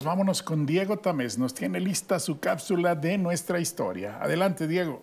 Vámonos con Diego Tamés. Nos tiene lista su cápsula de nuestra historia. Adelante, Diego.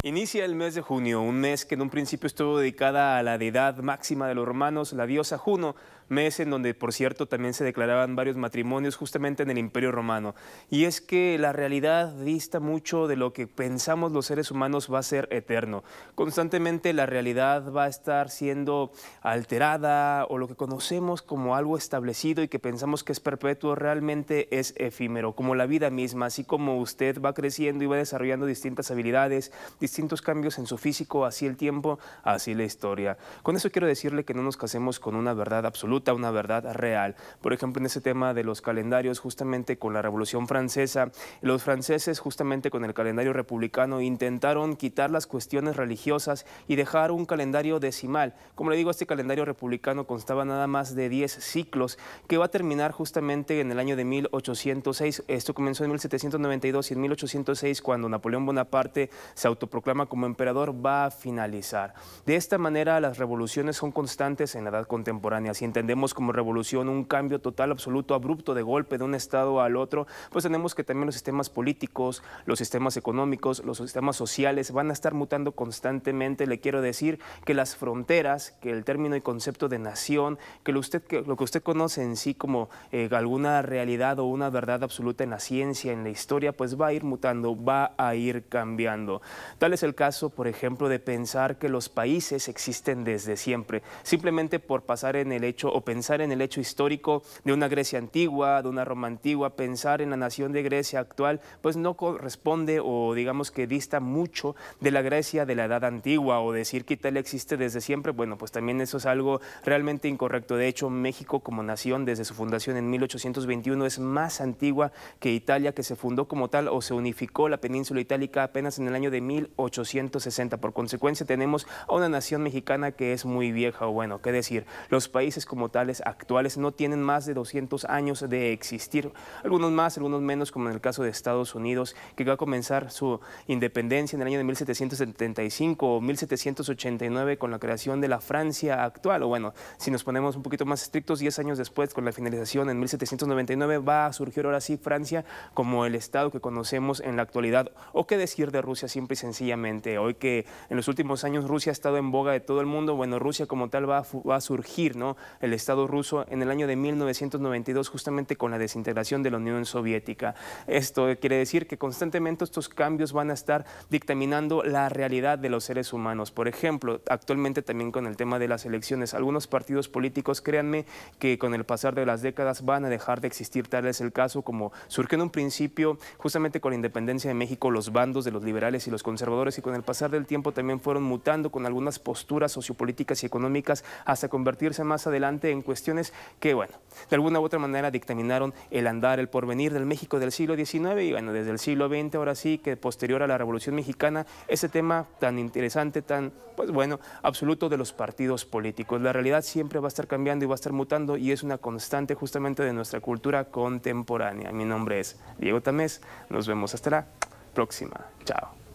Inicia el mes de junio, un mes que en un principio estuvo dedicada a la deidad máxima de los romanos, la diosa Juno, mes en donde, por cierto, también se declaraban varios matrimonios justamente en el Imperio Romano. Y es que la realidad dista mucho de lo que pensamos los seres humanos va a ser eterno. Constantemente la realidad va a estar siendo alterada, o lo que conocemos como algo establecido y que pensamos que es perpetuo realmente es efímero, como la vida misma. Así como usted va creciendo y va desarrollando distintas habilidades, distintos cambios en su físico, así el tiempo, así la historia. Con eso quiero decirle que no nos casemos con una verdad absoluta, una verdad real. Por ejemplo, en ese tema de los calendarios, justamente con la Revolución Francesa, los franceses justamente con el calendario republicano intentaron quitar las cuestiones religiosas y dejar un calendario decimal. Como le digo, este calendario republicano constaba nada más de 10 ciclos, que va a terminar justamente en el año de 1806. Esto comenzó en 1792 y en 1806, cuando Napoleón Bonaparte se autoproclama como emperador, va a finalizar. De esta manera, las revoluciones son constantes en la edad contemporánea. Si entendemos como revolución un cambio total, absoluto, abrupto, de golpe de un estado al otro, pues tenemos que también los sistemas políticos, los sistemas económicos, los sistemas sociales van a estar mutando constantemente. Le quiero decir que las fronteras, que el término y concepto de nación, que lo que usted conoce en sí como alguna realidad o una verdad absoluta en la ciencia, en la historia, pues va a ir mutando, va a ir cambiando. Tal es el caso, por ejemplo, de pensar que los países existen desde siempre, simplemente por pasar en el hecho o pensar en el hecho histórico de una Grecia antigua, de una Roma antigua. Pensar en la nación de Grecia actual, pues no corresponde, o digamos que dista mucho de la Grecia de la edad antigua. O decir que Italia existe desde siempre, bueno, pues también eso es algo realmente incorrecto. De hecho, México como nación, desde su fundación en 1821, es más antigua que Italia, que se fundó como tal o se unificó la península itálica apenas en el año de 1860. Por consecuencia, tenemos a una nación mexicana que es muy vieja. O bueno, qué decir, los países como tales actuales no tienen más de 200 años de existir, algunos más, algunos menos, como en el caso de Estados Unidos, que va a comenzar su independencia en el año de 1775 o 1789 con la creación de la Francia actual. O bueno, si nos ponemos un poquito más estrictos, 10 años después, con la finalización en 1799, va a surgir ahora sí Francia como el estado que conocemos en la actualidad. O qué decir de Rusia, simple y sencillamente. Hoy que en los últimos años Rusia ha estado en boga de todo el mundo, bueno, Rusia como tal va a surgir, ¿no?, el Estado ruso en el año de 1992, justamente con la desintegración de la Unión Soviética. Esto quiere decir que constantemente estos cambios van a estar dictaminando la realidad de los seres humanos. Por ejemplo, actualmente también con el tema de las elecciones, algunos partidos políticos, créanme, que con el pasar de las décadas van a dejar de existir. Tal es el caso como surgió en un principio, justamente con la independencia de México, los bandos de los liberales y los conservadores, y con el pasar del tiempo también fueron mutando con algunas posturas sociopolíticas y económicas hasta convertirse más adelante en cuestiones que, bueno, de alguna u otra manera dictaminaron el andar, el porvenir del México del siglo XIX. Y bueno, desde el siglo XX, ahora sí, que posterior a la Revolución Mexicana, ese tema tan interesante, tan, pues bueno, absoluto de los partidos políticos. La realidad siempre va a estar cambiando y va a estar mutando, y es una constante justamente de nuestra cultura contemporánea. Mi nombre es Diego Tamés, nos vemos hasta la próxima. Chao.